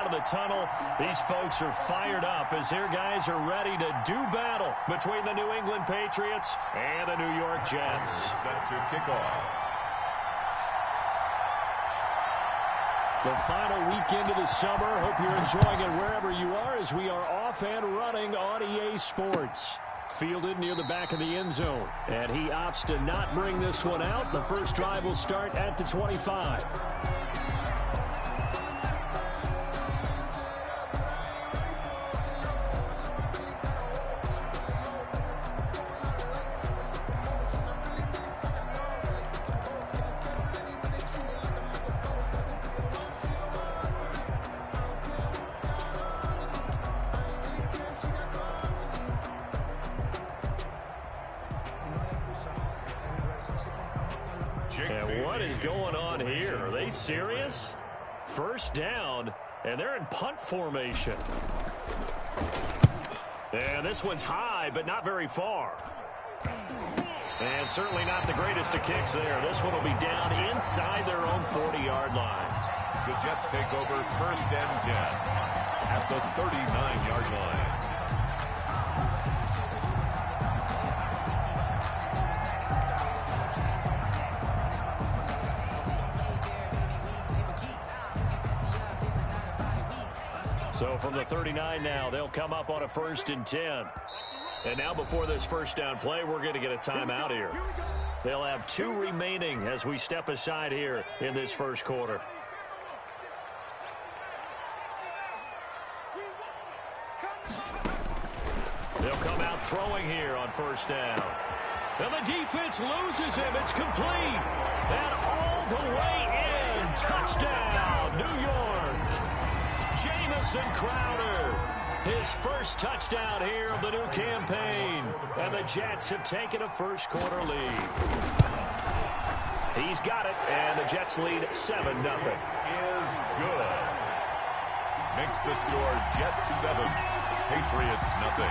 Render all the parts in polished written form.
out of the tunnel. These folks are fired up as their guys are ready to do battle between the New England Patriots and the New York Jets. Set to kick off. The final weekend of the summer. Hope you're enjoying it wherever you are as we are off and running on EA Sports. Fielded near the back of the end zone. And he opts to not bring this one out. The first drive will start at the 25. And what is going on here? Are they serious? First down, and they're in punt formation. And this one's high, but not very far. And certainly not the greatest of kicks there. This one will be down inside their own 40-yard line. The Jets take over first and 10 at the 39-yard line. So from the 39 now, they'll come up on a first and 10. And now before this first down play, we're going to get a timeout here. They'll have 2 remaining as we step aside here in this first quarter. They'll come out throwing here on first down. And the defense loses him. It's complete. And all the way in. Touchdown, New York. Jamison Crowder, his first touchdown here of the new campaign. And the Jets have taken a first quarter lead. He's got it, and the Jets lead 7-0. Is good. Makes the score Jets 7, Patriots 0.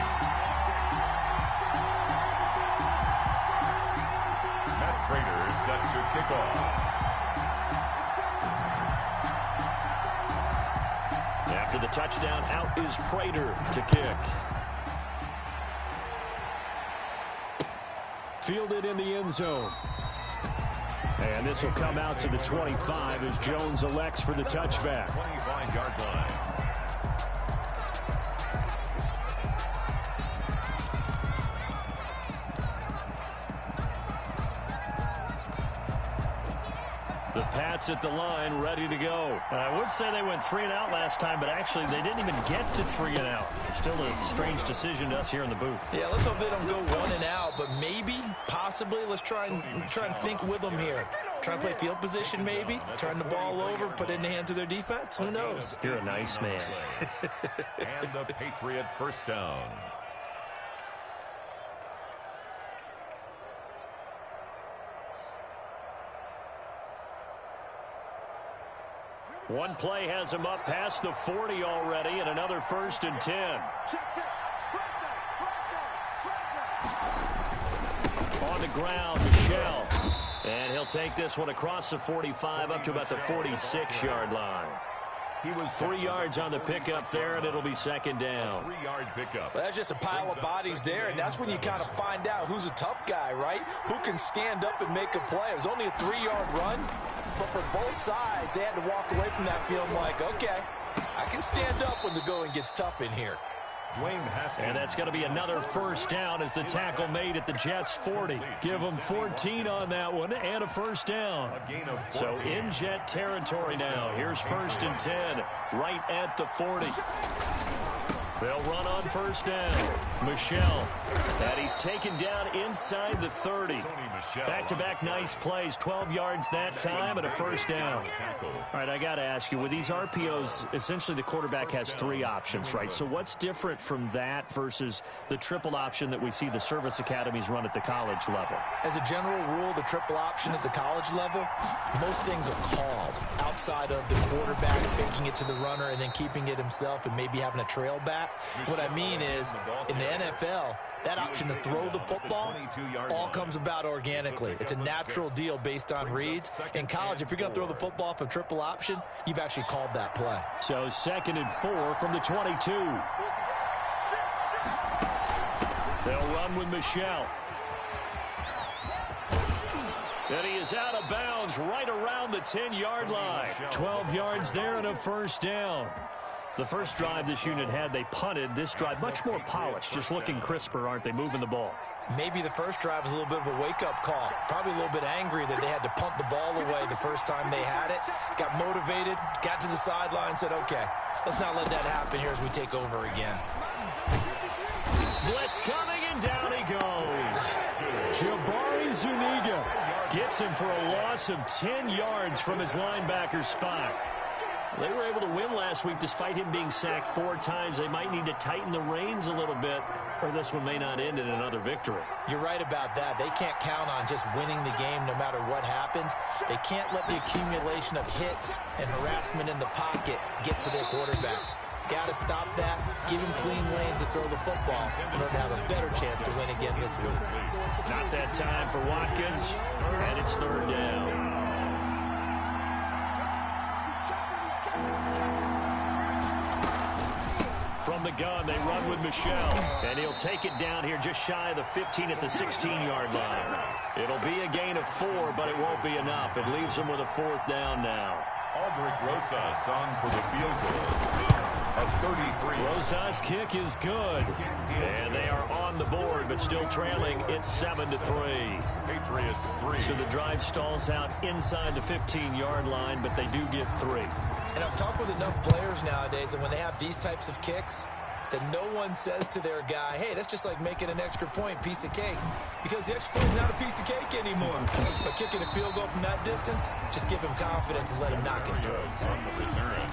Matt Prater set to kick off. After the touchdown, out is Prater to kick. Fielded in the end zone. And this will come out to the 25 as Jones elects for the touchback. 25-yard line. The Pats at the line, ready to go. I would say they went 3 and out last time, but actually they didn't even get to 3 and out. Still a strange decision to us here in the booth. Yeah, let's hope they don't go 1 and out, but maybe, possibly, let's try and think with them here. Try and play field position, maybe. Turn the ball over, put it in the hands of their defense. Who knows? You're a nice man. And the Patriot first down. One play has him up past the 40 already, and another first and 10. On the ground, Michelle. And he'll take this one across the 45 up to about the 46-yard line. He was 3 yards on the pickup there, and it'll be second down. 3-yard pickup. Well, that's just a pile of bodies there, and that's when you kind of find out who's a tough guy, right? Who can stand up and make a play. It was only a 3-yard run, but for both sides, they had to walk away from that feeling like, okay, I can stand up when the going gets tough in here. And that's going to be another first down as the tackle made at the Jets' 40. Give them 14 on that one and a first down. So in Jet territory now. Here's first and 10 right at the 40. They'll run on first down. Michelle. And he's taken down inside the 30. Back-to-back nice plays. 12 yards that time and a first down. All right, I got to ask you, with these RPOs, essentially the quarterback has 3 options, right? So what's different from that versus the triple option that we see the service academies run at the college level? As a general rule, the triple option at the college level, most things are called outside of the quarterback faking it to the runner and then keeping it himself and maybe having a trail back. that? What I mean is, in the NFL, that option to throw the football all comes about organically. It's a natural deal based on reads. In college, if you're going to throw the football off a triple option, you've actually called that play. So 2nd and 4 from the 22. They'll run with Michelle. And he is out of bounds right around the 10-yard line. 12 yards there and a first down. The first drive this unit had, they punted. This drive, much more polished, just looking crisper, aren't they, moving the ball? Maybe the first drive was a little bit of a wake-up call. Probably a little bit angry that they had to punt the ball away the first time they had it. Got motivated, got to the sideline, said, okay, let's not let that happen here as we take over again. Blitz coming, and down he goes. Jabari Zuniga gets him for a loss of 10 yards from his linebacker spot. They were able to win last week despite him being sacked 4 times. They might need to tighten the reins a little bit, or this one may not end in another victory. You're right about that. They can't count on just winning the game no matter what happens. They can't let the accumulation of hits and harassment in the pocket get to their quarterback. Got to stop that, give him clean lanes to throw the football in order to have a better chance to win again this week. Not that time for Watkins, and it's 3rd down. From the gun, they run with Michelle, and he'll take it down here just shy of the 15 at the 16-yard line. It'll be a gain of 4, but it won't be enough. It leaves them with a 4th down now. Aldrich Rosas on for the field goal. A 33. Rosas' kick is good, and they are on the board, but still trailing. It's 7-3. Patriots 3. So the drive stalls out inside the 15-yard line, but they do get 3. And I've talked with enough players nowadays that when they have these types of kicks, that no one says to their guy, hey, that's just like making an extra point, piece of cake. Because the extra point is not a piece of cake anymore. But kicking a field goal from that distance, just give him confidence and let him knock it through. On the return,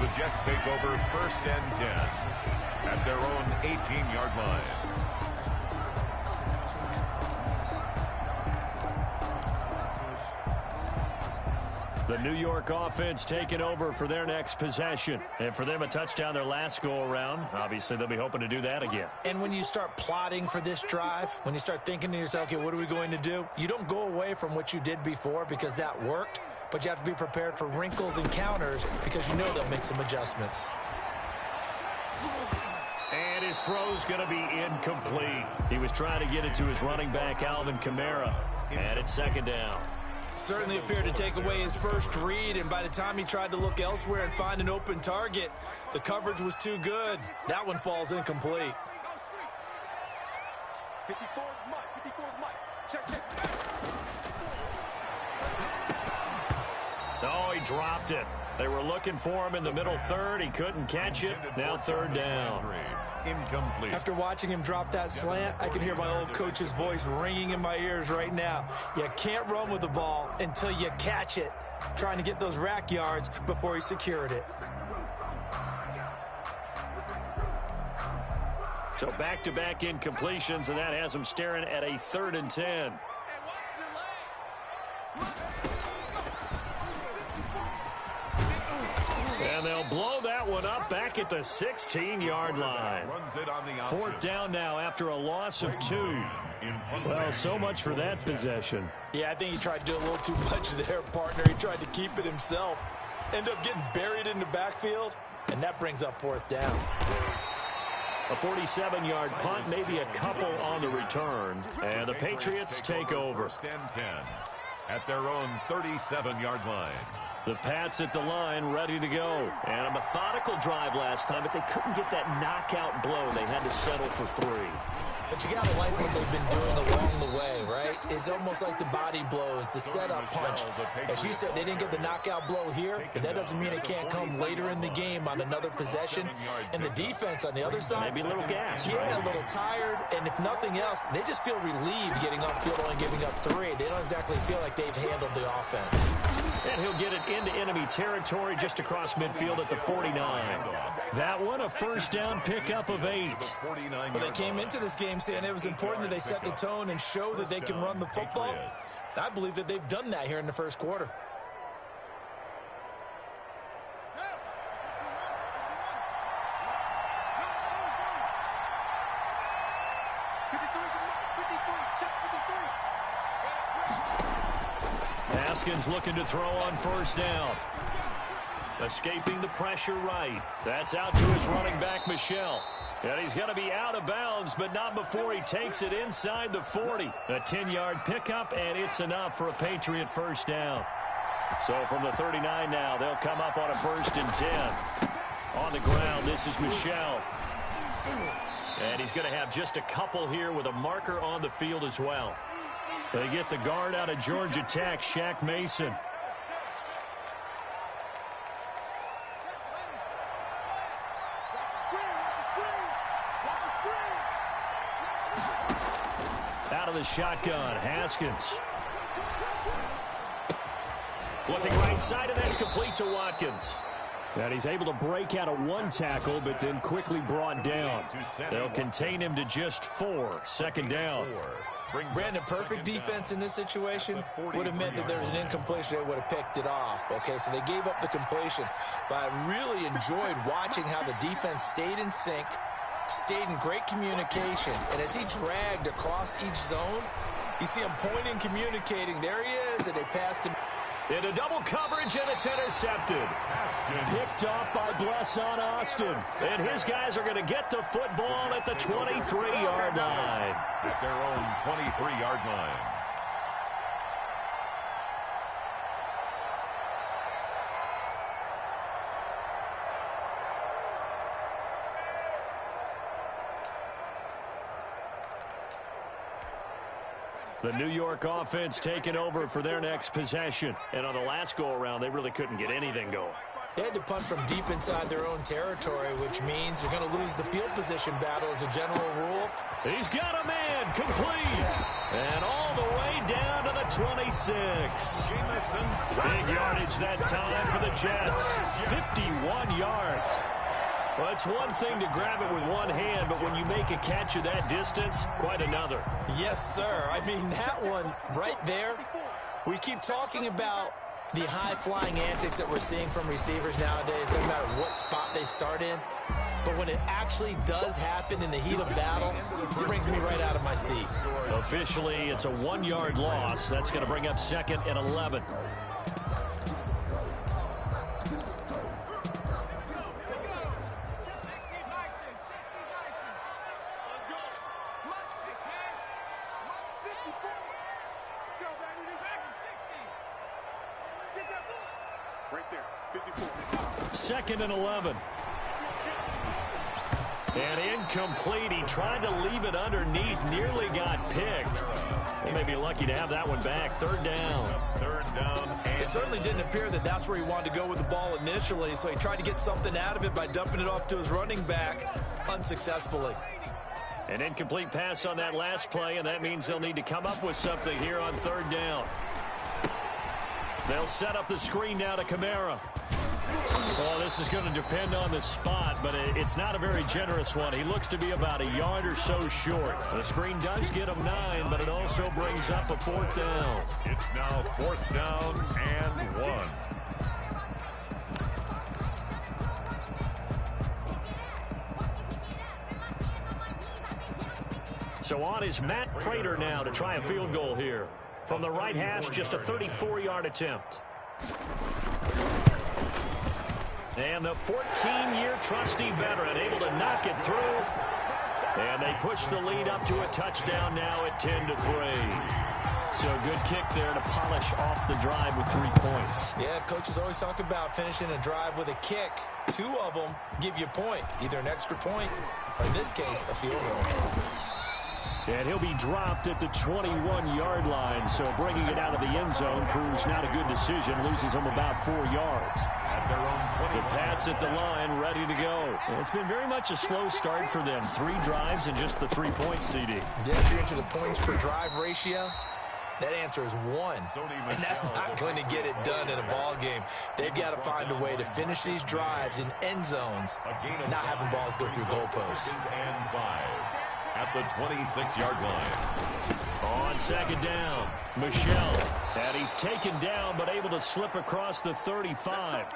the Jets take over 1st and 10 at their own 18-yard line. The New York offense taking over for their next possession. And for them, a touchdown their last go-around. Obviously, they'll be hoping to do that again. And when you start plotting for this drive, when you start thinking to yourself, okay, what are we going to do? You don't go away from what you did before because that worked, but you have to be prepared for wrinkles and counters because you know they'll make some adjustments. And his throw's going to be incomplete. He was trying to get it to his running back, Alvin Kamara. And it's 2nd down. Certainly appeared to take away his first read, and by the time he tried to look elsewhere and find an open target, the coverage was too good. That one falls incomplete. Oh, he dropped it. They were looking for him in the middle 3rd. He couldn't catch it. Now 3rd down. Incomplete. After watching him drop that slant, I can hear my old coach's voice ringing in my ears right now. You can't run with the ball until you catch it. Trying to get those rack yards before he secured it. So back-to-back incompletions, and that has him staring at a 3rd and 10. And they'll blow that one up back at the 16-yard line. 4th down now after a loss of 2. Well, so much for that possession. Yeah, I think he tried to do a little too much there, partner. He tried to keep it himself. Ended up getting buried in the backfield, and that brings up 4th down. A 47-yard punt, maybe a couple on the return. And the Patriots take over. 1st and 10 at their own 37-yard line. The Pats at the line, ready to go. And a methodical drive last time, but they couldn't get that knockout blow. They had to settle for 3. But you got to like what they've been doing along the way, right? It's almost like the body blows, the setup punch. As you said, they didn't get the knockout blow here, but that doesn't mean it can't come later in the game on another possession. And the defense on the other side, maybe a little gas. Yeah, a little tired. And if nothing else, they just feel relieved getting upfield and giving up 3. They don't exactly feel like they've handled the offense. And he'll get it into enemy territory just across midfield at the 49. That one, a 1st down pickup of 8. Well, they came into this game saying it was important that they set the tone and show that they can run the football. I believe that they've done that here in the 1st quarter. Haskins looking to throw on first down. Escaping the pressure right. That's out to his running back, Michel. And he's going to be out of bounds, but not before he takes it inside the 40. A 10-yard pickup, and it's enough for a Patriot first down. So from the 39 now, they'll come up on a 1st and 10. On the ground, this is Michel. And he's going to have just a couple here with a marker on the field as well. They get the guard out of Georgia Tech, Shaq Mason. Out of the shotgun, Haskins. Looking right side, and that's complete to Watkins. And he's able to break out of 1 tackle, but then quickly brought down. They'll contain him to just 4. Second down. Brandon, perfect defense in this situation would have meant that there was an incompletion. They would have picked it off. Okay, so they gave up the completion. But I really enjoyed watching how the defense stayed in sync, stayed in great communication. And as he dragged across each zone, you see him pointing, communicating. There he is, and they passed him. Into double coverage, and it's intercepted. Picked off by Blesson Austin. And his guys are going to get the football at the 23-yard line. At their own 23-yard line. The New York offense taking over for their next possession. And on the last go-around, they really couldn't get anything going. They had to punt from deep inside their own territory, which means they're going to lose the field position battle as a general rule. He's got a man, complete. And all the way down to the 26. Big yardage that time for the Jets. 51 yards. Well, it's one thing to grab it with one hand, but when you make a catch of that distance, quite another. Yes, sir. I mean, that one right there, we keep talking about the high-flying antics that we're seeing from receivers nowadays. Doesn't matter what spot they start in. But when it actually does happen in the heat of battle, it brings me right out of my seat. Officially, it's a 1-yard loss. That's going to bring up 2nd and 11. Second and 11. And incomplete. He tried to leave it underneath. Nearly got picked. They may be lucky to have that one back. 3rd down. 3rd down. It certainly didn't appear that that's where he wanted to go with the ball initially, so he tried to get something out of it by dumping it off to his running back unsuccessfully. An incomplete pass on that last play, and that means they'll need to come up with something here on 3rd down. They'll set up the screen now to Kamara. Well, this is going to depend on the spot, but it's not a very generous one. He looks to be about a yard or so short. The screen does get him 9, but it also brings up a 4th down. It's now 4th down and 1. So on is Matt Prater now to try a field goal here. From the right hash, just a 34-yard attempt. And the 14-year trusty veteran able to knock it through. And they push the lead up to a touchdown now at 10-3. So good kick there to polish off the drive with 3 points. Yeah, coaches always talk about finishing a drive with a kick. 2 of them give you points, either an extra point or, in this case, a field goal. And he'll be dropped at the 21-yard line. So bringing it out of the end zone proves not a good decision. Loses him about 4 yards. The Pats at the line, ready to go. And it's been very much a slow start for them. 3 drives and just the 3-point CD. Yeah, if you're into the points per drive ratio, that answer is 1. And that's not going to get it done in a ball game. They've got to find a way to finish these drives in end zones, not having balls go through goalposts. And 5 at the 26-yard line. On 2nd down, Michel. And he's taken down but able to slip across the 35.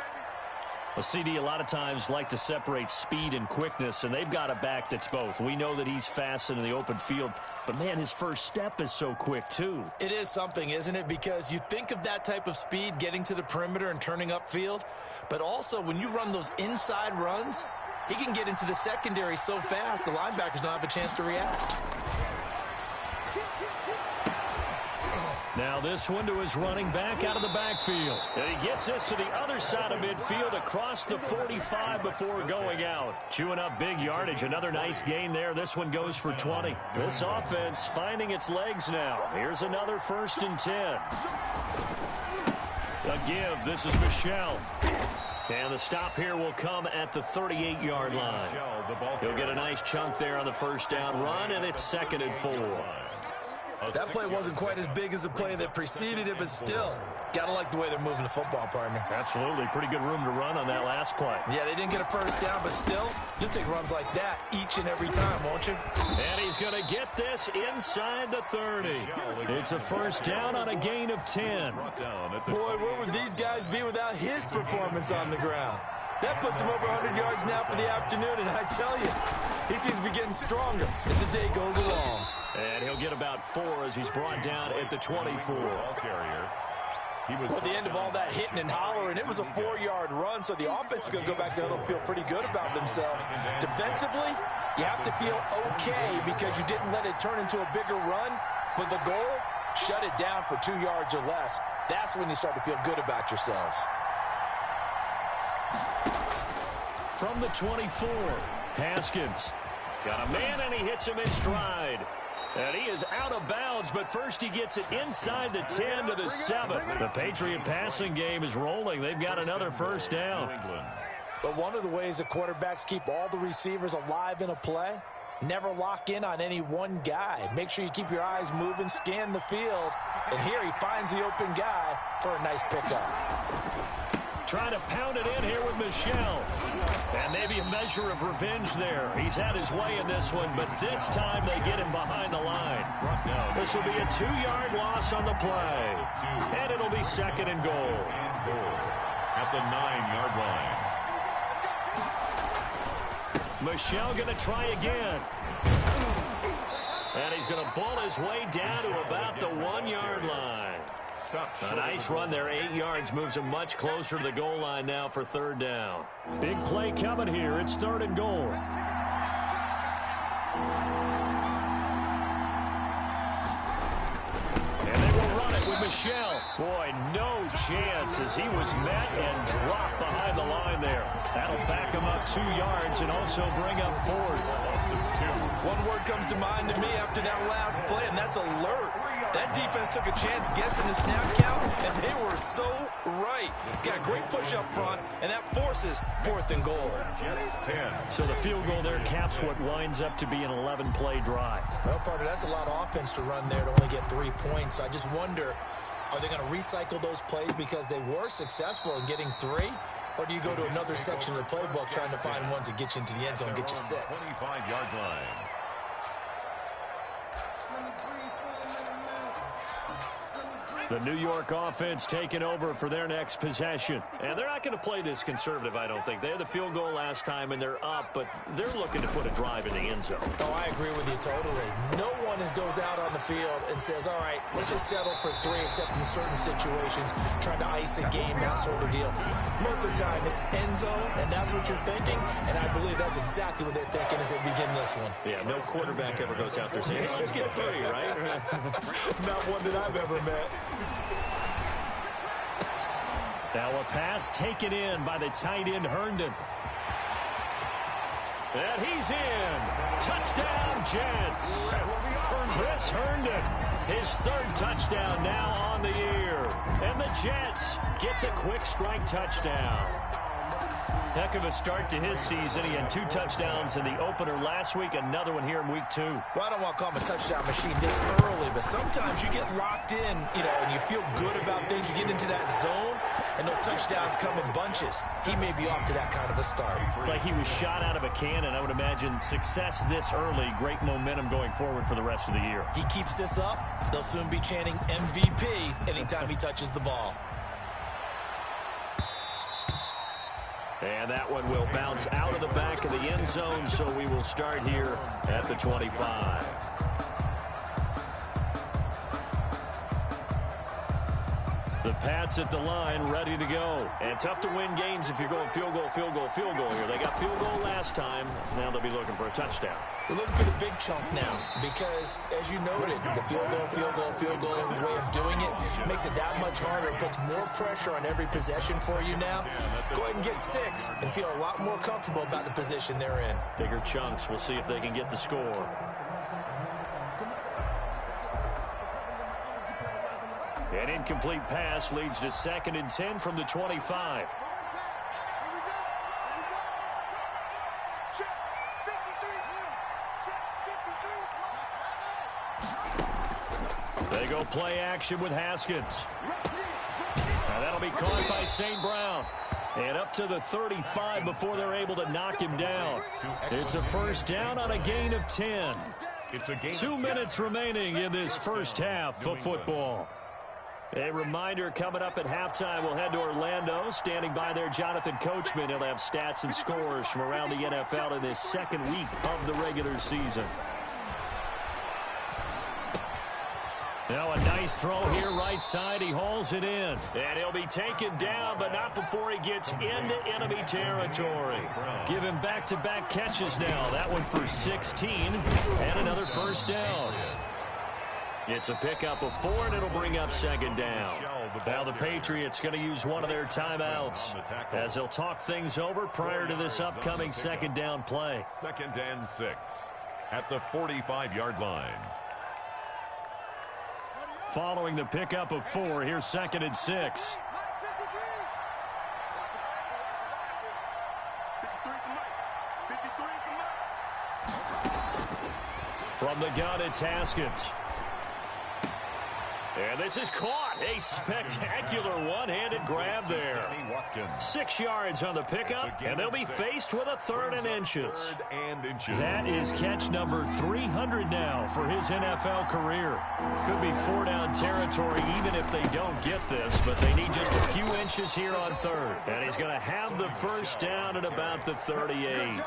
Well, CD, a lot of times like to separate speed and quickness, and they've got a back that's both. We know that he's fast in the open field, but, man, his first step is so quick, too. It is something, isn't it? Because you think of that type of speed getting to the perimeter and turning upfield, but also when you run those inside runs, he can get into the secondary so fast the linebackers don't have a chance to react. Now this one to his running back out of the backfield. And he gets this to the other side of midfield across the 45 before going out. Chewing up big yardage. Another nice gain there. This one goes for 20. This offense finding its legs now. Here's another 1st and 10. A give. This is Michel. And the stop here will come at the 38-yard line. He'll get a nice chunk there on the first down run, and it's 2nd and 4. That play wasn't quite as big as the play that preceded it, but still, got to like the way they're moving the football, partner. Absolutely. Pretty good room to run on that last play. Yeah, they didn't get a first down, but still, you'll take runs like that each and every time, won't you? And he's going to get this inside the 30. It's a first down on a gain of 10. Boy, where would these guys be without his performance on the ground? That puts him over 100 yards now for the afternoon, and I tell you, he seems to be getting stronger as the day goes along. And he'll get about 4 as he's brought down at the 24. Well, at the end of all that hitting and hollering, it was a 4-yard run, so the offense is going to go back there and feel pretty good about themselves. Defensively, you have to feel okay because you didn't let it turn into a bigger run, but the goal, shut it down for 2 yards or less. That's when you start to feel good about yourselves. From the 24, Haskins. Got a man, and he hits him in stride. And he is out of bounds, but first he gets it inside the 10 to the 7. The Patriot passing game is rolling. They've got another first down. But one of the ways that quarterbacks keep all the receivers alive in a play, never lock in on any one guy. Make sure you keep your eyes moving, scan the field. And here he finds the open guy for a nice pickup. Trying to pound it in here with Michel. And maybe a measure of revenge there. He's had his way in this one, but this time they get him behind the line. This will be a 2-yard loss on the play. And it'll be 2nd and goal. At the 9-yard line. Michel going to try again. And he's going to pull his way down to about the 1-yard line. A nice run there, 8 yards, moves him much closer to the goal line now for 3rd down. Big play coming here. It's 3rd and goal. And they will run it with Michel. Boy, no chance as he was met and dropped behind the line there. That'll back him up 2 yards and also bring up 4th. One word comes to mind to me after that last play, and that's alert. That defense took a chance guessing the snap count, and they were so right. Got a great push up front, and that forces 4th and goal. So the field goal there caps what winds up to be an 11-play drive. Well, partner, that's a lot of offense to run there to only get 3 points. So I just wonder, are they going to recycle those plays because they were successful in getting 3? Or do you go to another section of the playbook trying to find ones that get you into the end zone and get you 6? 25-yard line. The New York offense taking over for their next possession. And they're not going to play this conservative, I don't think. They had the field goal last time, and they're up, but they're looking to put a drive in the end zone. Oh, I agree with you totally. No one goes out on the field and says, all right, let's just settle for 3, except in certain situations, trying to ice a game, that sort of deal. Most of the time, it's end zone, and that's what you're thinking, and I believe that's exactly what they're thinking as they begin this one. Yeah, no quarterback ever goes out there saying, hey, let's get 3, right? Not one that I've ever met. Now a pass taken in by the tight end Herndon. And he's in. Touchdown, Jets. Chris Herndon, his 3rd touchdown now on the year. And the Jets get the quick strike touchdown. Heck of a start to his season. He had 2 touchdowns in the opener last week, another one here in week 2. Well, I don't want to call him a touchdown machine this early, but sometimes you get locked in, and you feel good about things. You get into that zone, and those touchdowns come in bunches. He may be off to that kind of a start. It's like he was shot out of a cannon. I would imagine success this early, great momentum going forward for the rest of the year. He keeps this up, they'll soon be chanting MVP anytime he touches the ball. And that one will bounce out of the back of the end zone, so we will start here at the 25. The Pats at the line, ready to go. And tough to win games if you're going field goal, field goal, field goal here. They got field goal last time. Now they'll be looking for a touchdown. They're looking for the big chunk now because, as you noted, the field goal way of doing it makes it that much harder. It puts more pressure on every possession for you now. Go ahead and get 6 and feel a lot more comfortable about the position they're in. Bigger chunks. We'll see if they can get the score. An incomplete pass leads to 2nd and 10 from the 25. They go play action with Haskins. Now that'll be caught by St. Brown. And up to the 35 before they're able to knock him down. It's a first down on a gain of 10. 2 minutes remaining in this first half of football. A reminder, coming up at halftime, we'll head to Orlando. Standing by there, Jonathan Coachman. He'll have stats and scores from around the NFL in this second week of the regular season. Now a nice throw here, right side. He hauls it in. And he'll be taken down, but not before he gets into enemy territory. Give him back-to-back catches now. That one for 16 and another first down. It's a pickup of 4, and it'll bring up 2nd down. Now the Patriots going to use one of their timeouts as they'll talk things over prior to this upcoming 2nd down play. 2nd and 6 at the 45-yard line. Following the pickup of 4, here's 2nd and 6. From the gun, it's Haskins. And this is caught. A spectacular one-handed grab there. 6 yards on the pickup, and they'll be faced with a 3rd and inches. That is catch number 300 now for his NFL career. Could be 4-down territory even if they don't get this, but they need just a few inches here on 3rd. And he's going to have the first down at about the 38.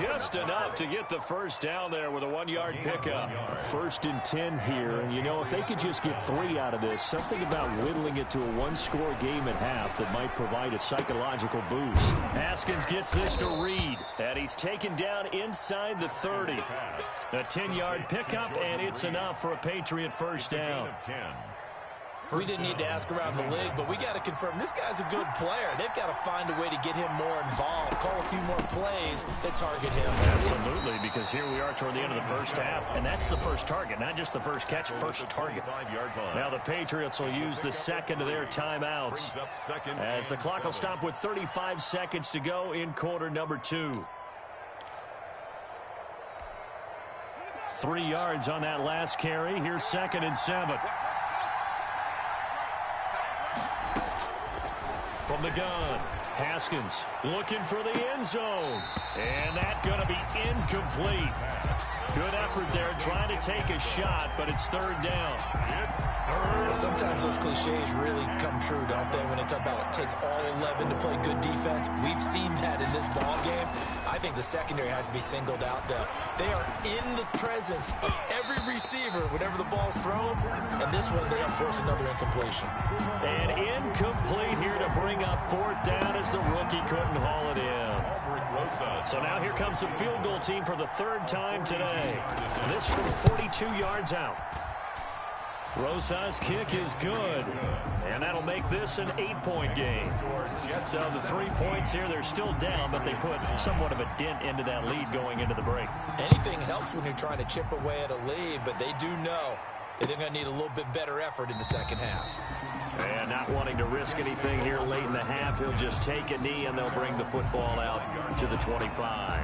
Just enough to get the first down there with a 1-yard pickup. 1st and 10 here, and you know, if they could just get 3 out of this, something about whittling it to a 1-score game at half that might provide a psychological boost. Haskins gets this to Reed, and he's taken down inside the 30. A 10-yard pickup, and it's enough for a Patriot first down. We didn't need to ask around the league, but we got to confirm this guy's a good player. They've got to find a way to get him more involved, call a few more plays that target him. Absolutely, because here we are toward the end of the first half, and that's the first target, not just the first catch, first target. Now the Patriots will use the 2nd of their timeouts as the clock will stop with 35 seconds to go in quarter number 2. 3 yards on that last carry. Here's 2nd and 7. From the gun, Haskins looking for the end zone. And that's going to be incomplete. Good effort there trying to take a shot, but it's 3rd down. Sometimes those cliches really come true, don't they, when they talk about it takes all 11 to play good defense. We've seen that in this ball game. I think the secondary has to be singled out, though. They are in the presence of every receiver whenever the ball's thrown, and this one they help force another incompletion. And incomplete here to bring up 4th down as the rookie couldn't haul it in. So now here comes the field goal team for the 3rd time today. This from 42 yards out. Rosa's kick is good, and that'll make this an 8-point game. So the 3 points here, they're still down, but they put somewhat of a dent into that lead going into the break. Anything helps when you're trying to chip away at a lead, but they do know that they're going to need a little bit better effort in the second half. And not wanting to risk anything here late in the half, he'll just take a knee, and they'll bring the football out to the 25.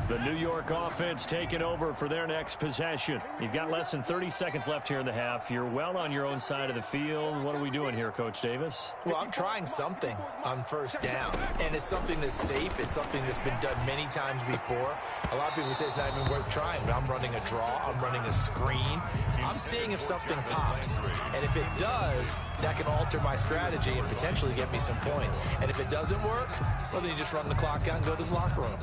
The New York offense taking over for their next possession. You've got less than 30 seconds left here in the half. You're well on your own side of the field. What are we doing here, Coach Davis? Well, I'm trying something on first down, and it's something that's safe. It's something that's been done many times before. A lot of people say it's not even worth trying, but I'm running a draw. I'm running a screen. I'm seeing if something pops, and if it does, that can alter my strategy and potentially get me some points. And if it doesn't work, well, then you just run the clock out and go to the locker room.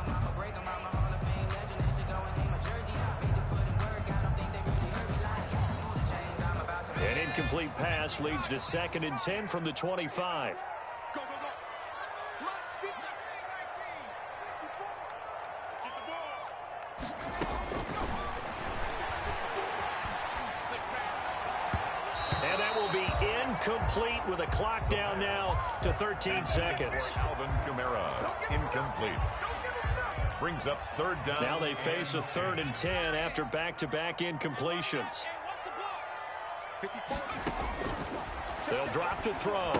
An incomplete pass leads to 2nd and 10 from the 25. And that will be incomplete with a clock down now to 13 seconds. Alvin Kamara, incomplete. Brings up 3rd down. Now they face a 3rd and 10 after back-to-back incompletions. They'll drop to throw.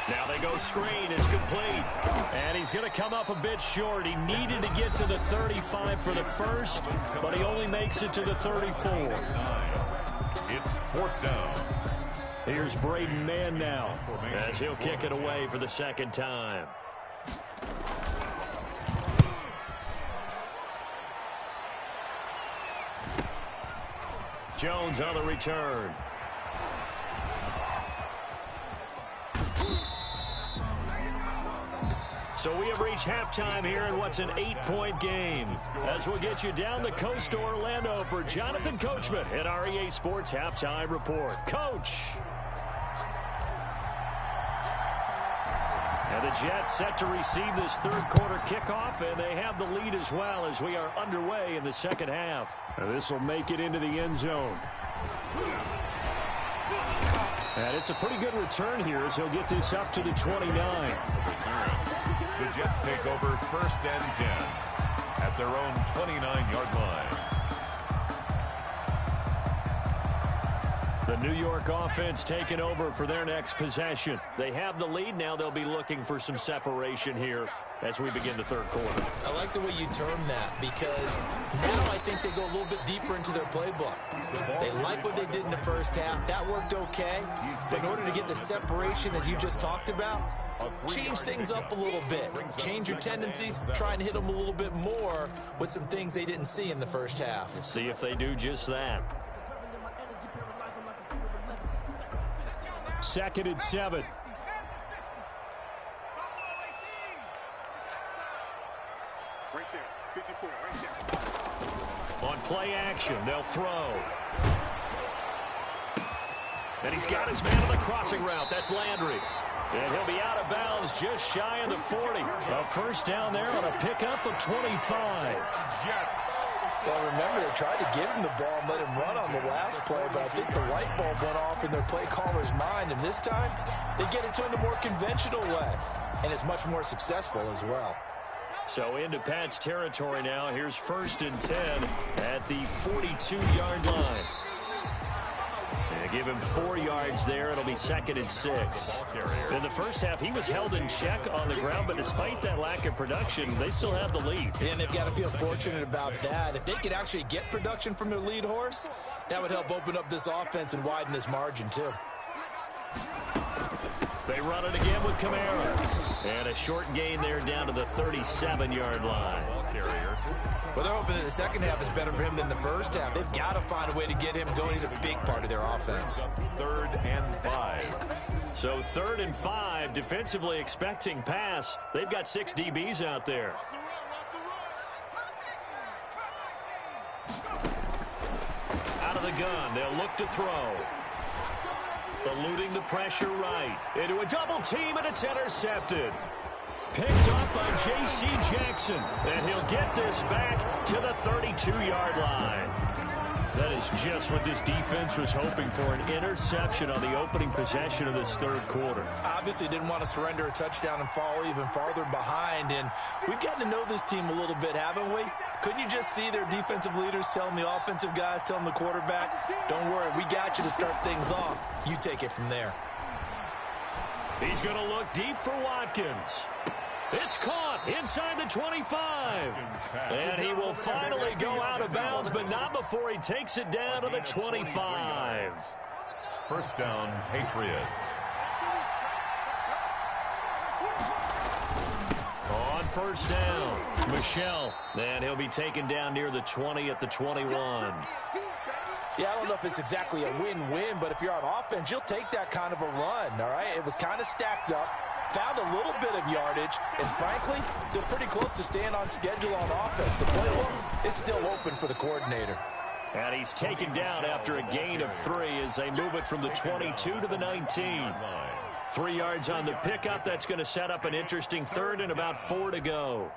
Now they go screen. It's complete. And he's going to come up a bit short. He needed to get to the 35 for the first, but he only makes it to the 34. It's 4th down. Here's Braden Mann now as he'll kick it away for the 2nd time. Jones on the return. So we have reached halftime here in what's an 8-point game. As we'll get you down the coast to Orlando for Jonathan Coachman at our EA Sports Halftime Report. Coach! And the Jets set to receive this 3rd quarter kickoff, and they have the lead as well as we are underway in the 2nd half. This will make it into the end zone. And it's a pretty good return here as he'll get this up to the 29. The Jets take over 1st and 10 at their own 29-yard line. The New York offense taking over for their next possession. They have the lead. Now they'll be looking for some separation here as we begin the 3rd quarter. I like the way you term that because now I think they go a little bit deeper into their playbook. They like what they did in the first half. That worked okay. But in order to get the separation that you just talked about, change things up a little bit. Change your tendencies. Try and hit them a little bit more with some things they didn't see in the first half. We'll see if they do just that. 2nd and 7. Right there, 54, right there. On play action, they'll throw. And he's got his man on the crossing route. That's Landry. And he'll be out of bounds just shy of the 40. A 1st down there on a pickup of 25. Jets. Well, remember, they tried to give him the ball and let him run on the last play, but I think the light bulb went off in their play caller's mind, and this time they get it to him the more conventional way, and it's much more successful as well. So into Pat's territory now. Here's 1st and 10 at the 42-yard line. They give him 4 yards there. It'll be 2nd and 6. In the first half, he was held in check on the ground, but despite that lack of production, they still have the lead. And they've got to feel fortunate about that. If they could actually get production from their lead horse, that would help open up this offense and widen this margin, too. They run it again with Kamara. And a short gain there down to the 37-yard line. Well, they're hoping that the second half is better for him than the first half. They've got to find a way to get him going. He's a big part of their offense. 3rd and 5. So 3rd and 5, defensively expecting pass. They've got 6 DBs out there. Out of the gun, they'll look to throw. Eluding the pressure right. Into a double team, and it's intercepted. Picked up by J.C. Jackson. And he'll get this back to the 32-yard line. That is just what this defense was hoping for, an interception on the opening possession of this 3rd quarter. Obviously didn't want to surrender a touchdown and fall even farther behind, and we've gotten to know this team a little bit, haven't we? Couldn't you just see their defensive leaders telling the offensive guys, telling the quarterback, don't worry, we got you to start things off. You take it from there. He's going to look deep for Watkins. It's caught inside the 25. And he will finally go out of bounds, but not before he takes it down to the 25. First down, Patriots. On first down, Michel. And he'll be taken down near the 20 at the 21. Yeah, I don't know if it's exactly a win-win, but if you're on offense, you'll take that kind of a run, all right? It was kind of stacked up, found a little bit of yardage, and frankly, they're pretty close to staying on schedule on offense. The playbook is still open for the coordinator. And he's taken down after a gain of 3 as they move it from the 22 to the 19. 3 yards on the pickup. That's going to set up an interesting third and about 4 to go.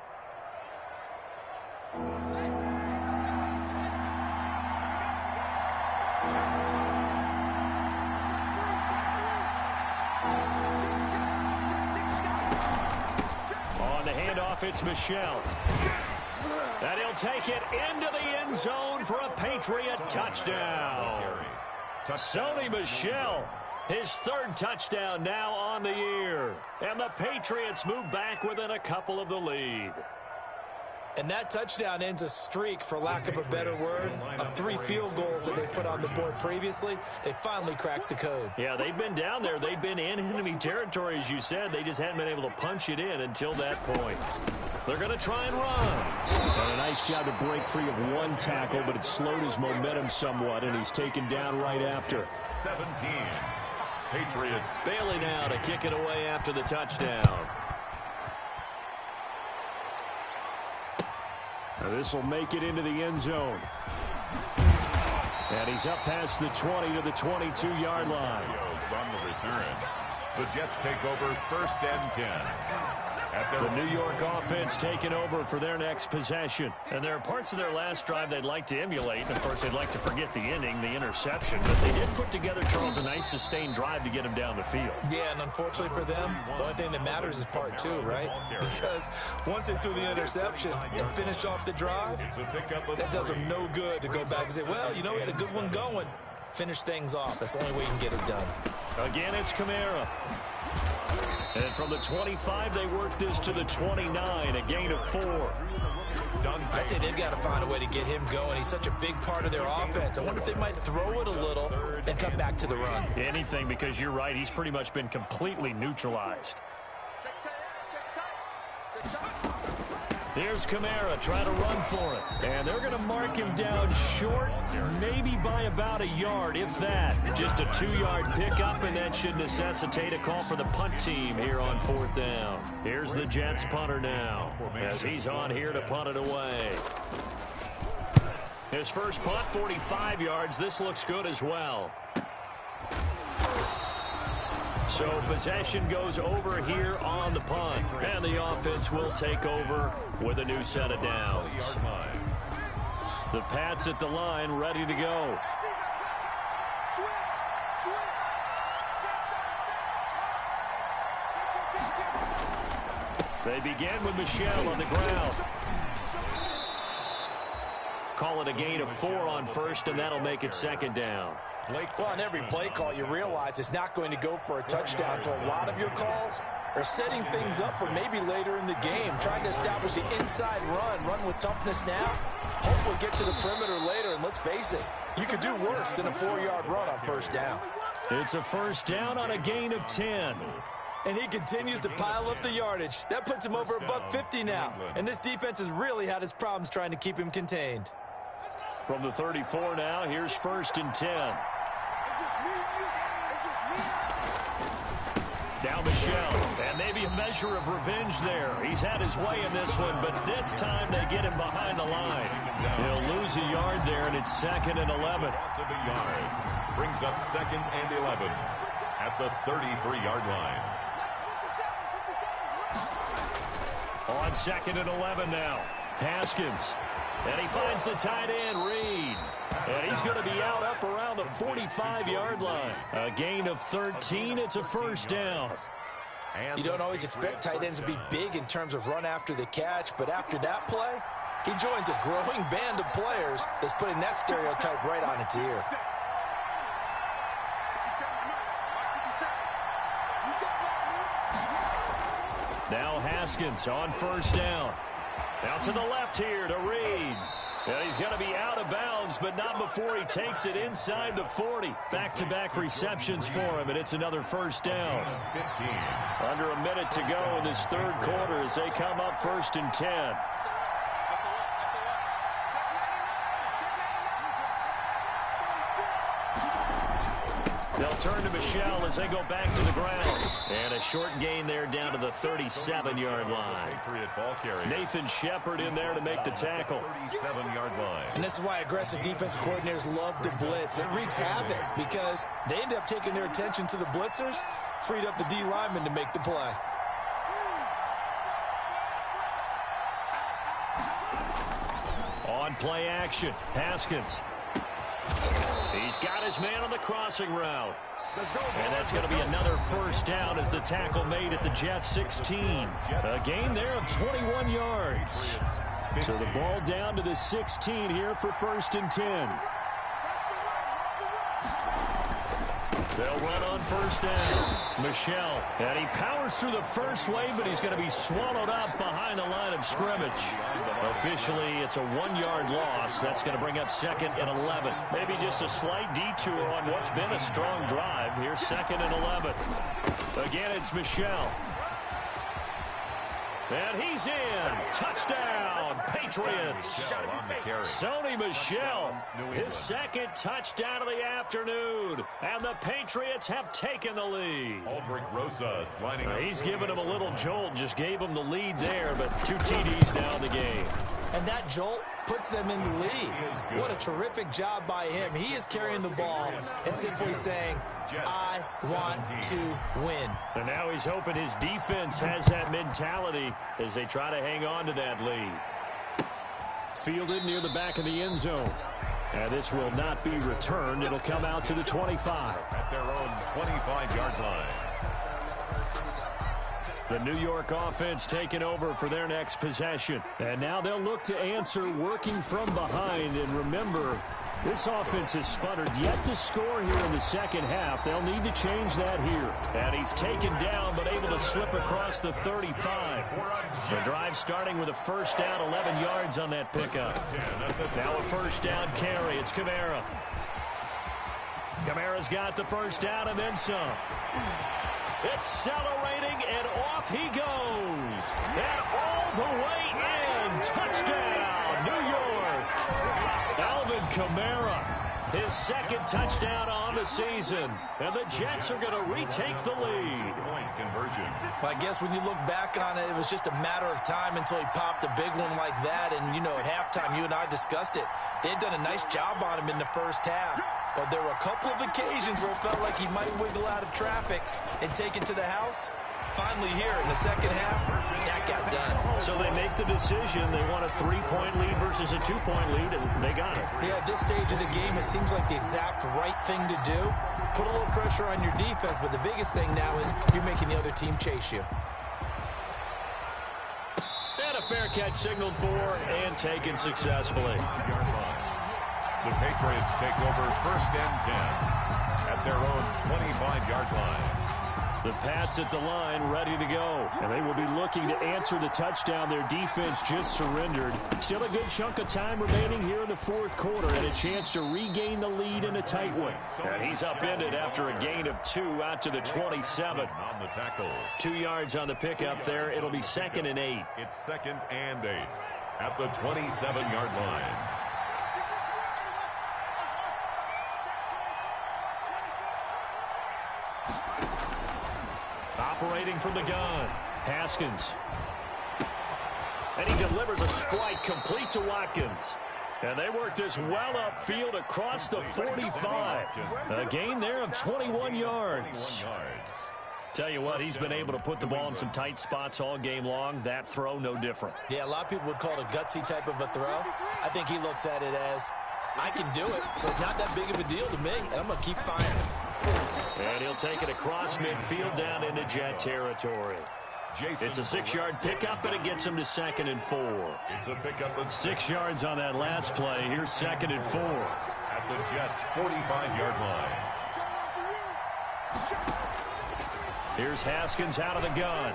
On the handoff, it's Michel. And he'll take it into the end zone for a Patriot touchdown. Sony Michel, his 3rd touchdown now on the year. And the Patriots move back within a couple of the lead. And that touchdown ends a streak, for lack of a better word, of 3 field goals that they put on the board previously. They finally cracked the code. Yeah, they've been down there. They've been in enemy territory, as you said. They just hadn't been able to punch it in until that point. They're going to try and run. And a nice job to break free of 1 tackle, but it slowed his momentum somewhat, and he's taken down right after. 17. Patriots. Bailey now to kick it away after the touchdown. This will make it into the end zone. And he's up past the 20 to the 22-yard line. On the return. The Jets take over first and 10. The New York offense taking over for their next possession. And there are parts of their last drive they'd like to emulate. And, of course, they'd like to forget the ending, the interception. But they did put together, Charles, a nice sustained drive to get him down the field. Yeah, and unfortunately for them, the only thing that matters is part 2, right? Because once they threw the interception and finished off the drive, that does them no good to go back and say, well, you know, we had a good one going. Finish things off. That's the only way you can get it done. Again, it's Kamara. And from the 25, they work this to the 29, a gain of 4. I'd say they've got to find a way to get him going. He's such a big part of their offense. I wonder if they might throw it a little and come back to the run. Anything, because you're right. He's pretty much been completely neutralized. Here's Kamara trying to run for it. And they're going to mark him down short, maybe by about a yard, if that. Just a 2-yard pickup, and that should necessitate a call for the punt team here on 4th down. Here's the Jets punter now, as he's on here to punt it away. His first punt, 45 yards. This looks good as well. So possession goes over here on the punt, and the offense will take over with a new set of downs. The Pats at the line, ready to go. They begin with Michel on the ground. Call it a gain of 4 on first, and that'll make it 2nd down. Well, on every play call, you realize it's not going to go for a touchdown, so a lot of your calls are setting things up for maybe later in the game, trying to establish the inside run with toughness now, hopefully get to the perimeter later, and let's face it, you could do worse than a 4-yard run on first down. It's a first down on a gain of 10. And he continues to pile up the yardage. That puts him over $150 now, and this defense has really had its problems trying to keep him contained. From the 34 now, here's 1st and 10. Now Michel, and maybe a measure of revenge there. He's had his way in this one, but this time they get him behind the line. He'll lose a yard there, and it's 2nd and 11. Loss of a yard brings up 2nd and 11 at the 33-yard line. On 2nd and 11 now, Haskins. And he finds the tight end, Reed. And he's going to be out up around the 45-yard line. A gain of 13. It's a first down. You don't always expect tight ends to be big in terms of run after the catch, but after that play, he joins a growing band of players that's putting that stereotype right on its ear. Now Haskins on first down. Out to the left here to Reed. And he's going to be out of bounds, but not before he takes it inside the 40. Back-to-back receptions for him, and it's another first down. 15. Under a minute to go in this third quarter as they come up 1st and 10. They'll turn to Michelle as they go back to the ground. And a short gain there down to the 37-yard line. Nathan Shepard in there to make the tackle. 37-yard line. And this is why aggressive defense coordinators love to blitz. It wreaks havoc because they end up taking their attention to the blitzers, freed up the D lineman to make the play. On play action, Haskins. He's got his man on the crossing route. And that's going to be another first down as the tackle made at the Jets 16. A gain there of 21 yards. So the ball down to the 16 here for 1st and 10. They'll run on first down. Michelle. And he powers through the first wave, but he's going to be swallowed up behind the line of scrimmage. Officially, it's a 1-yard loss. That's going to bring up 2nd and 11. Maybe just a slight detour on what's been a strong drive. Here's 2nd and 11. Again, it's Michelle. And he's in. Touchdown, Patriots. Sony Michel, his 2nd touchdown of the afternoon. And the Patriots have taken the lead. He's given him a little jolt, just gave him the lead there, but 2 TDs now in the game. And that jolt puts them in the lead. What a terrific job by him. He is carrying the ball and simply saying, I want to win. And now he's hoping his defense has that mentality as they try to hang on to that lead. Fielded near the back of the end zone. And this will not be returned. It'll come out to the 25. At their own 25-yard line. The New York offense taking over for their next possession. And now they'll look to answer working from behind. And remember, this offense has sputtered yet to score here in the second half. They'll need to change that here. And he's taken down but able to slip across the 35. The drive starting with a first down, 11 yards on that pickup. Now a first down carry. It's Kamara. Kamara's got the first down and then some. Accelerating, and off he goes. And all the way in. Touchdown, New York. Alvin Kamara, his 2nd touchdown on the season. And the Jets are going to retake the lead. Well, I guess when you look back on it, it was just a matter of time until he popped a big one like that. And, you know, at halftime, you and I discussed it. They had done a nice job on him in the first half. But there were a couple of occasions where it felt like he might wiggle out of traffic and take it to the house. Finally here in the second half, that got done. So they make the decision. They want a 3-point lead versus a 2-point lead, and they got it. Yeah, at this stage of the game, it seems like the exact right thing to do. Put a little pressure on your defense, but the biggest thing now is you're making the other team chase you. And a fair catch signaled for and taken successfully. The Patriots take over 1st and 10 at their own 25-yard line. The Pats at the line ready to go. And they will be looking to answer the touchdown. Their defense just surrendered. Still a good chunk of time remaining here in the 4th quarter and a chance to regain the lead in a tight one. And he's upended after a gain of 2 out to the 27. On the tackle. 2 yards on the pickup there. It'll be 2nd and 8. It's 2nd and 8 at the 27-yard line. Operating from the gun, Haskins. And he delivers a strike complete to Watkins. And they work this well upfield across the 45. A gain there of 21 yards. Tell you what, he's been able to put the ball in some tight spots all game long. That throw, no different. Yeah, a lot of people would call it a gutsy type of a throw. I think he looks at it as, I can do it, so it's not that big of a deal to me, and I'm going to keep firing. And he'll take it across midfield down into Jet territory. It's a 6-yard pickup, and it gets him to 2nd and 4. It's a pickup of 6 yards on that last play. Here's 2nd and 4. At the Jets' 45-yard line. Here's Haskins out of the gun.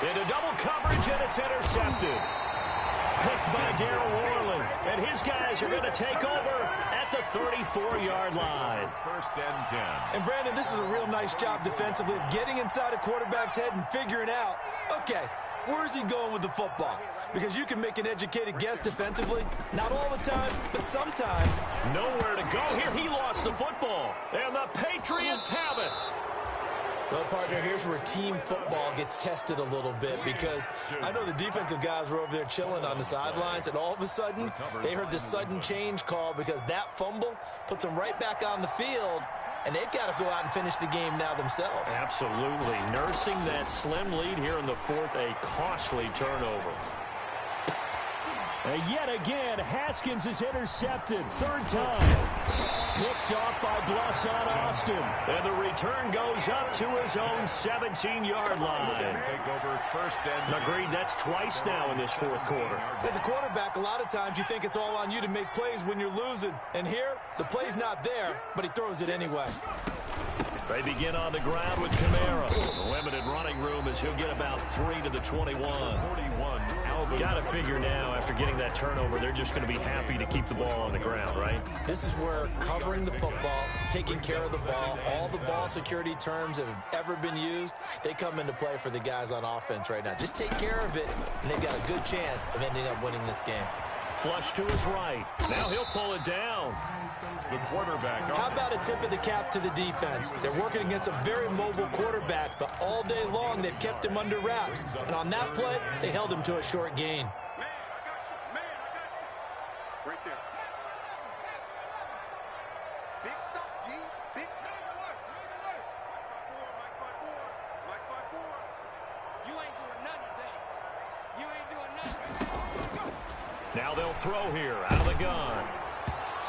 Into double coverage, and it's intercepted. Picked by Darrell Worley. And his guys are going to take over at the 34-yard line. First and 10. And, Brandon, this is a real nice job defensively of getting inside a quarterback's head and figuring out, okay, where's he going with the football? Because you can make an educated guess defensively. Not all the time, but sometimes. Nowhere to go here. He lost the football. And the Patriots have it. Well, partner, here's where team football gets tested a little bit, because I know the defensive guys were over there chilling on the sidelines, and all of a sudden, they heard the sudden change call because that fumble puts them right back on the field, and they've got to go out and finish the game now themselves. Absolutely. Nursing that slim lead here in the fourth, a costly turnover. And yet again, Haskins is intercepted. Third time. Picked off by Blesson Austin. And the return goes up to his own 17-yard line. Take over first and Agreed, that's twice now in this fourth quarter. As a quarterback, a lot of times you think it's all on you to make plays when you're losing. And here, the play's not there, but he throws it anyway. They begin on the ground with Kamara. The limited running room as he'll get about 3 to the 21. 41. Got to figure now, after getting that turnover, they're just going to be happy to keep the ball on the ground, right? This is where covering the football, taking care of the ball, all the ball security terms that have ever been used, they come into play for the guys on offense right now. Just take care of it, and they've got a good chance of ending up winning this game. Flush to his right. Now he'll pull it down. The quarterback. How about a tip of the cap to the defense? They're working against a very mobile quarterback, but all day long they've kept him under wraps. And on that play, they held him to a short gain. Man, I got you. Man, I got you. Right there. Big stop, G. Big stop. Mike 5-4. Mike 5-4. You ain't doing nothing today. You ain't doing nothing. Now they'll throw here out of the gun.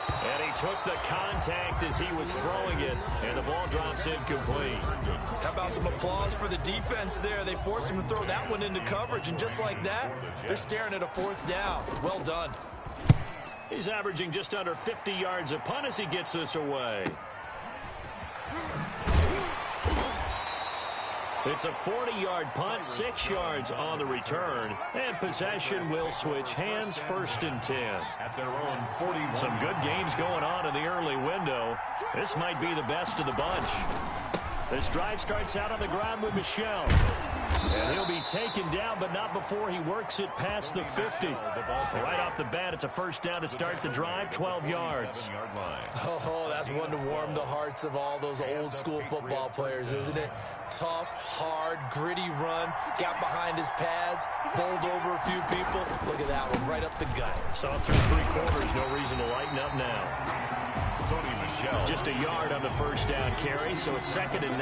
And he took the contact as he was throwing it, and the ball drops incomplete. How about some applause for the defense there? They forced him to throw that one into coverage, and just like that, they're staring at a fourth down. Well done. He's averaging just under 50 yards a punt as he gets this away. It's a 40-yard punt, 6 yards on the return, and possession will switch hands, 1st and 10. At their own 41. Some good games going on in the early window. This might be the best of the bunch. This drive starts out on the ground with Michel. And he'll be taken down, but not before he works it past the 50. Right off the bat, it's a first down to start the drive, 12 yards. Oh, that's one to warm the hearts of all those old-school football players, isn't it? Tough, hard, gritty run, got behind his pads, bowled over a few people. Look at that one, right up the gut. Saw through 3 quarters, no reason to lighten up now. Sony Michel. Just a yard on the first down carry, so it's 2nd and 9.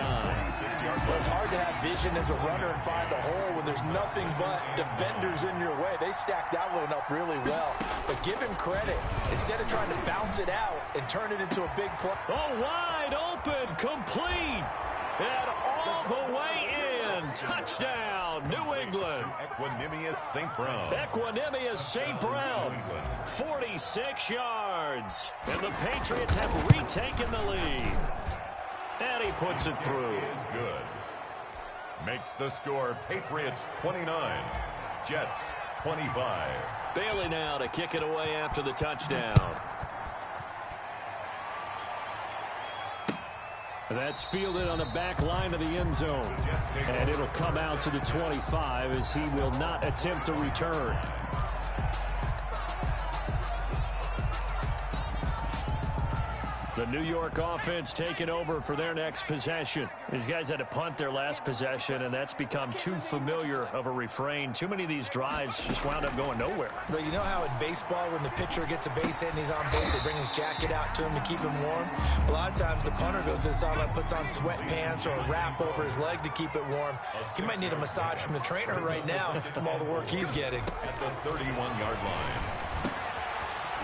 Well, it's hard to have vision as a runner and find a hole when there's nothing but defenders in your way. They stacked that one up really well. But give him credit. Instead of trying to bounce it out and turn it into a big play. Oh, wide open, complete, and all the way in. Touchdown, New England. Equanimous St. Brown. Equanimous St. Brown, 46 yards. And the Patriots have retaken the lead. And he puts it through. Is good. Makes the score Patriots 29, Jets 25. Bailey now to kick it away after the touchdown. That's fielded on the back line of the end zone. And it'll come out to the 25 as he will not attempt to return. The New York offense taking over for their next possession. These guys had to punt their last possession, and that's become too familiar of a refrain. Too many of these drives just wound up going nowhere. But you know how in baseball, when the pitcher gets a base hit and he's on base, they bring his jacket out to him to keep him warm? A lot of times the punter goes to the sideline, puts on sweatpants or a wrap over his leg to keep it warm. He might need a massage from the trainer right now from all the work he's getting. At the 31-yard line.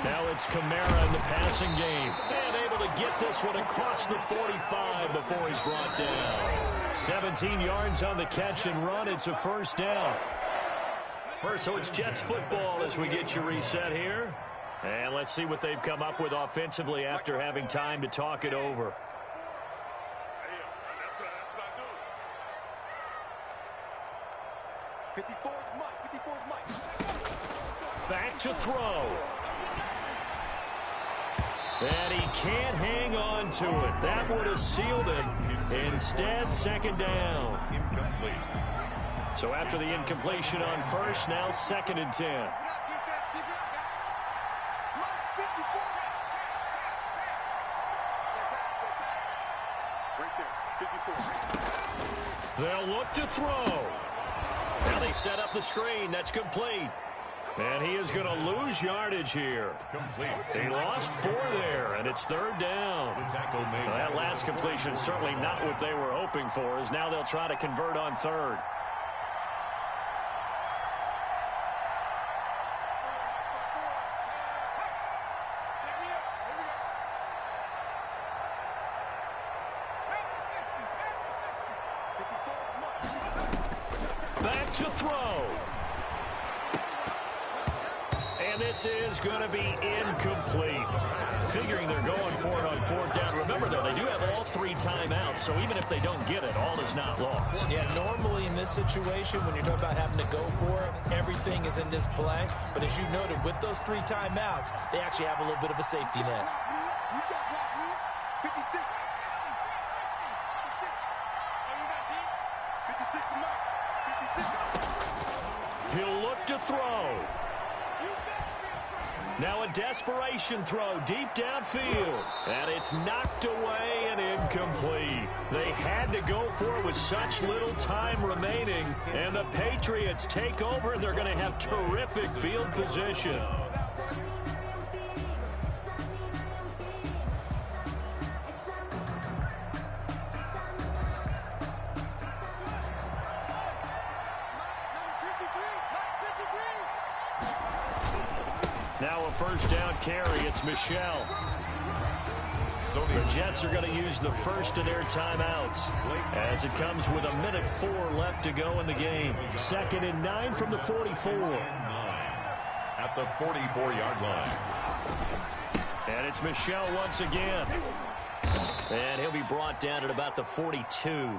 Now it's Kamara in the passing game. And able to get this one across the 45 before he's brought down. 17 yards on the catch and run. It's a first down. So it's Jets football as we get you reset here. And let's see what they've come up with offensively after having time to talk it over. That's not good. Back to throw. And he can't hang on to it. That would have sealed it. Instead, second down. Incomplete. So after the incompletion on first, now 2nd and 10. They'll look to throw. Now they set up the screen. That's complete. And he is going to lose yardage here. Complete. He lost 4 there, and it's 3rd down. The tackle made. Well, that last completion is certainly not what they were hoping for, as now they'll try to convert on 3rd. Back to throw. And this is going to be incomplete. Figuring they're going for it on 4th down. Remember, though, they do have all 3 timeouts, so even if they don't get it, all is not lost. Yeah, normally in this situation, when you're talking about having to go for it, everything is in display. But as you noted, with those 3 timeouts, they actually have a little bit of a safety net. He'll look to throw. Now a desperation throw deep downfield. And it's knocked away and incomplete. They had to go for it with such little time remaining. And the Patriots take over, and they're going to have terrific field position. Now a 1st down carry. It's Michel. The Jets are going to use the first of their timeouts as it comes with 1:04 left to go in the game. 2nd and 9 from the 44. At the 44-yard line. And it's Michel once again. And he'll be brought down at about the 42.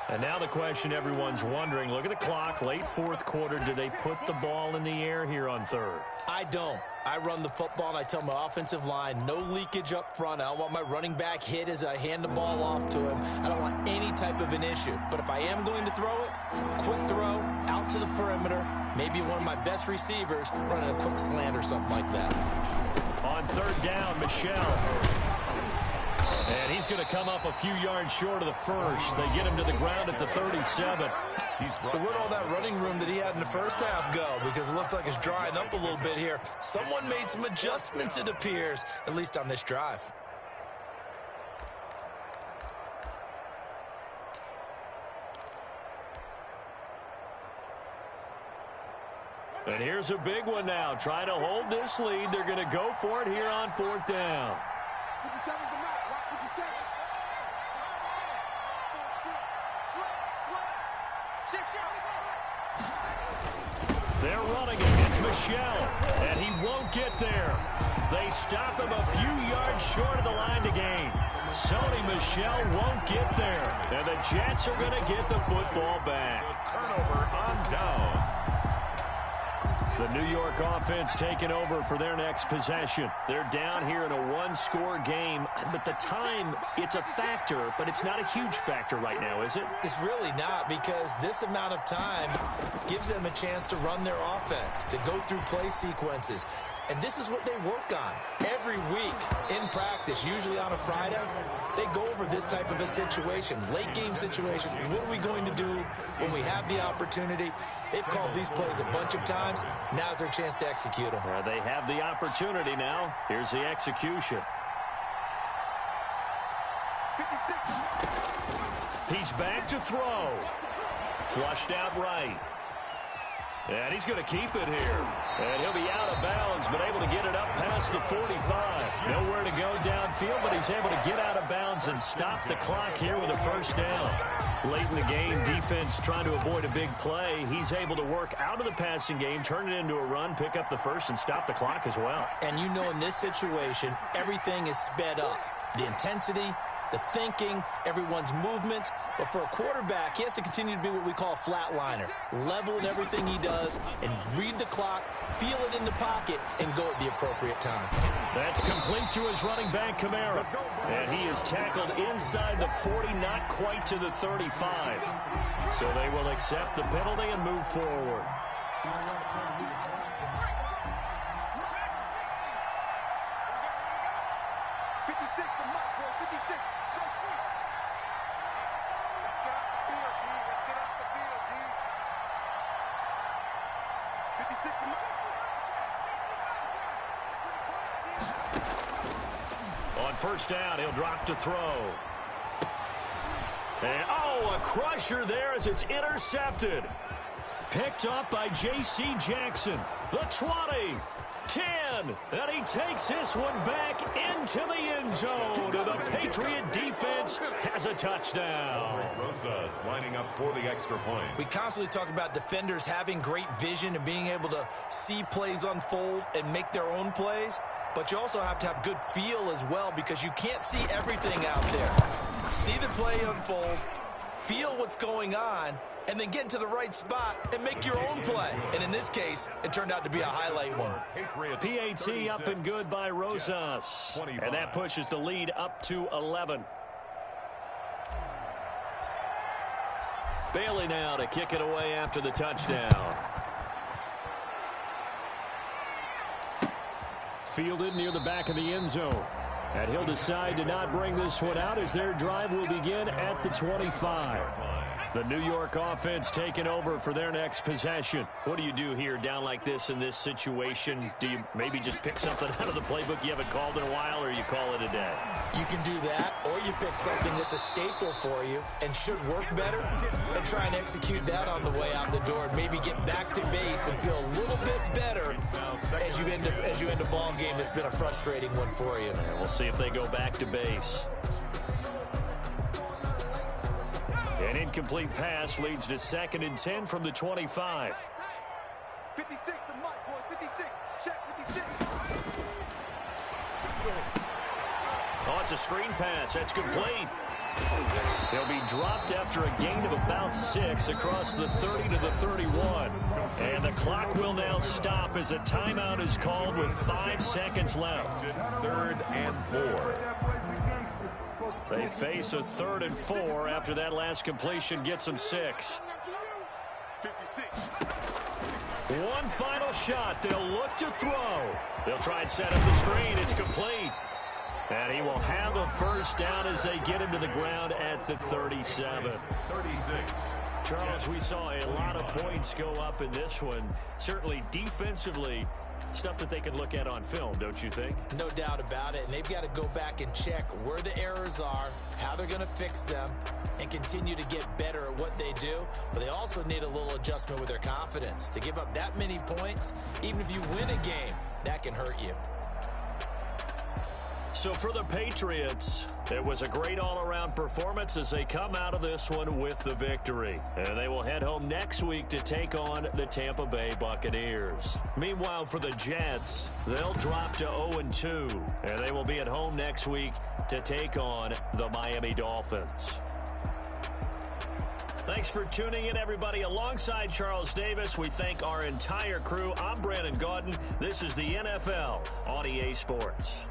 And now the question everyone's wondering, look at the clock, late 4th quarter, do they put the ball in the air here on 3rd? I don't. I run the football, and I tell my offensive line, no leakage up front. I don't want my running back hit as I hand the ball off to him. I don't want any type of an issue. But if I am going to throw it, quick throw, out to the perimeter, maybe one of my best receivers running a quick slant or something like that. On 3rd down, Michel. And he's going to come up a few yards short of the first. They get him to the ground at the 37. So where'd all that running room that he had in the first half go? Because it looks like it's drying up a little bit here. Someone made some adjustments, it appears, at least on this drive. And here's a big one now. Trying to hold this lead. They're going to go for it here on 4th down. 57's the mark. Rock 57. They're running against Michel, and he won't get there. They stop him a few yards short of the line to gain. Sony Michel won't get there, and the Jets are going to get the football back. Turnover on down. The New York offense taking over for their next possession. They're down here in a 1-score game, but the time, it's a factor, but it's not a huge factor right now, is it? It's really not, because this amount of time gives them a chance to run their offense, to go through play sequences. And this is what they work on every week in practice, usually on a Friday. They go over this type of a situation, late game situation. What are we going to do when we have the opportunity? They've called these plays a bunch of times. Now's their chance to execute them. They have the opportunity now. Here's the execution. He's back to throw. Flushed out right. And he's going to keep it here. And he'll be out of bounds, but able to get it up past the 45. Nowhere to go downfield, but he's able to get out of bounds and stop the clock here with a 1st down. Late in the game, defense trying to avoid a big play. He's able to work out of the passing game, turn it into a run, pick up the first, and stop the clock as well. And you know, in this situation, everything is sped up. The intensity, the thinking, everyone's movements. But for a quarterback, he has to continue to be what we call a flatliner. Level in everything he does and read the clock, feel it in the pocket, and go at the appropriate time. That's complete to his running back, Kamara. And he is tackled inside the 40, not quite to the 35. So they will accept the penalty and move forward. On first down, he'll drop to throw. And, oh, a crusher there as it's intercepted. Picked up by J.C. Jackson. The 20, 10, and he takes this one back into the end zone. And the Patriot defense has a touchdown. Rosas lining up for the extra point. We constantly talk about defenders having great vision and being able to see plays unfold and make their own plays. But you also have to have good feel as well because you can't see everything out there. See the play unfold, feel what's going on, and then get into the right spot and make your own play. And in this case, it turned out to be a highlight one. PAT up and good by Rosas. And that pushes the lead up to 11. Bailey now to kick it away after the touchdown. Fielded near the back of the end zone. And he'll decide to not bring this one out as their drive will begin at the 25. The New York offense taking over for their next possession. What do you do here down like this in this situation? Do you maybe just pick something out of the playbook you haven't called in a while, or you call it a day? You can do that, or you pick something that's a staple for you and should work better and try and execute that on the way out the door and maybe get back to base and feel a little bit better as you end a ball game that's been a frustrating one for you. And we'll see if they go back to base. An incomplete pass leads to 2nd and 10 from the 25. 56 to Mike, boys. 56. Check 56. Oh, it's a screen pass. That's complete. He'll be dropped after a gain of about 6 across the 30 to the 31. And the clock will now stop as a timeout is called with 5 seconds left. 3rd and 4. They face a 3rd and 4 after that last completion gets them 6. 56. One final shot. They'll look to throw. They'll try and set up the screen. It's complete. And he will have a first down as they get him to the ground at the 37. 36. Charles, we saw a lot of points go up in this one. Certainly defensively, stuff that they can look at on film, don't you think? No doubt about it. And they've got to go back and check where the errors are, how they're going to fix them, and continue to get better at what they do. But they also need a little adjustment with their confidence. To give up that many points, even if you win a game, that can hurt you. So for the Patriots, it was a great all-around performance as they come out of this one with the victory. And they will head home next week to take on the Tampa Bay Buccaneers. Meanwhile, for the Jets, they'll drop to 0-2. And they will be at home next week to take on the Miami Dolphins. Thanks for tuning in, everybody. Alongside Charles Davis, we thank our entire crew. I'm Brandon Gaudin. This is the NFL on EA Sports.